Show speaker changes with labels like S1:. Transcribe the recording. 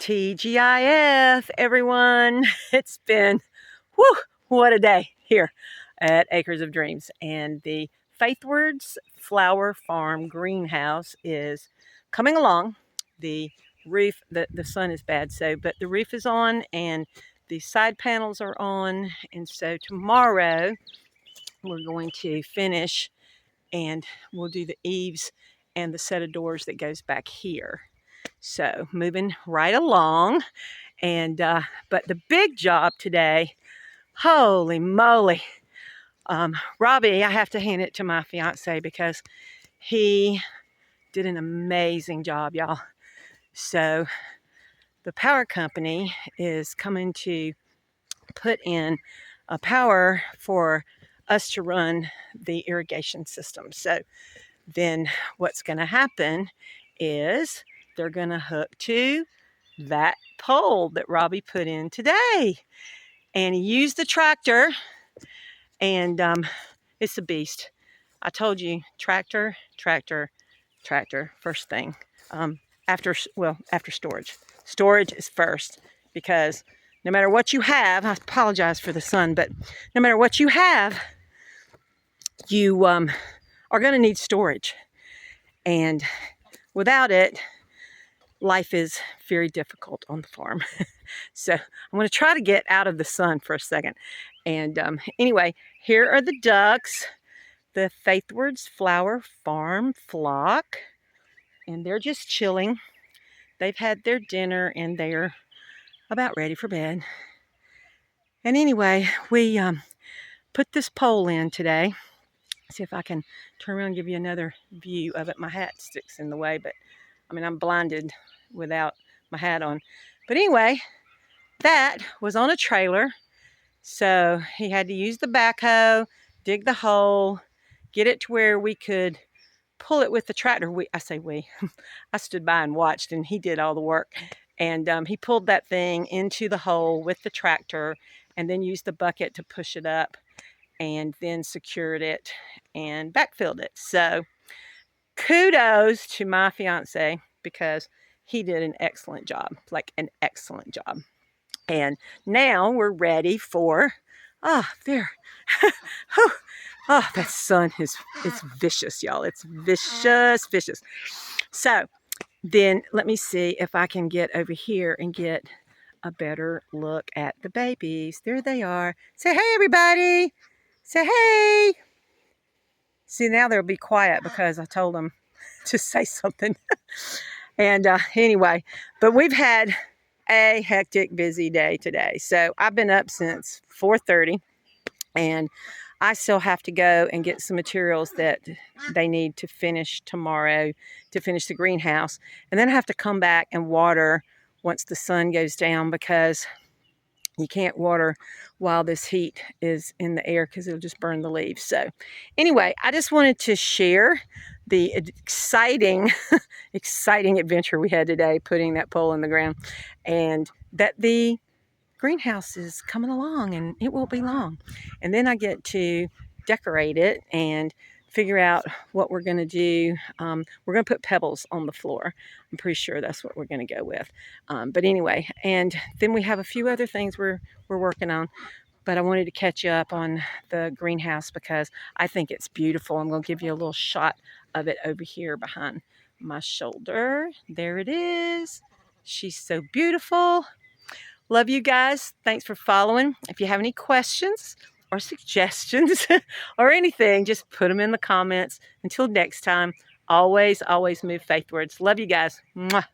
S1: TGIF, everyone. It's been, whew, what a day here at Acres of Dreams. And the Faithwards Flower Farm greenhouse is coming along. The roof, the sun is bad, but the roof is on and the side panels are on. And so tomorrow we're going to finish and we'll do the eaves and the set of doors that goes back here. So moving right along. And but the big job today, holy moly, Robbie, I have to hand it to my fiance because he did an amazing job, y'all. So the power company is coming to put in a power for us to run the irrigation system. So then what's going to happen is they're going to hook to that pole that Robbie put in today. And he used the tractor, and it's a beast. I told you, tractor, first thing. After storage. Storage is first, because no matter what you have, I apologize for the sun, but no matter what you have, you are going to need storage. And without it, life is very difficult on the farm. So I'm going to try to get out of the sun for a second. And anyway, here are the ducks, the Faithwards Flower Farm flock. And they're just chilling. They've had their dinner and they're about ready for bed. And anyway, we put this pole in today. See if I can turn around and give you another view of it. My hat sticks in the way, but I mean, I'm blinded without my hat on. But anyway, that was on a trailer. So he had to use the backhoe, dig the hole, get it to where we could pull it with the tractor. I say we. I stood by and watched, and he did all the work. And he pulled that thing into the hole with the tractor and then used the bucket to push it up and then secured it and backfilled it. So kudos to my fiance because he did an excellent job, like an excellent job. And now we're ready for, there. Oh, that sun it's vicious, y'all. It's vicious. So then let me see if I can get over here and get a better look at the babies. There they are. Say hey, everybody. Say hey. See, now they'll be quiet because I told them to say something. And anyway, but we've had a hectic, busy day today. So I've been up since 4:30 and I still have to go and get some materials that they need to finish tomorrow to finish the greenhouse. And then I have to come back and water once the sun goes down because you can't water while this heat is in the air because it'll just burn the leaves. So anyway, I just wanted to share the exciting adventure we had today putting that pole in the ground, and that the greenhouse is coming along and it won't be long. And then I get to decorate it and figure out what we're going to do. We're going to put pebbles on the floor. I'm pretty sure that's what we're going to go with. But anyway, and then we have a few other things we're working on. But I wanted to catch you up on the greenhouse because I think it's beautiful. I'm going to give you a little shot of it over here behind my shoulder. There it is. She's so beautiful. Love you guys. Thanks for following. If you have any questions or suggestions or anything, just put them in the comments. Until next time, always move faithwards. Love you guys. Mwah.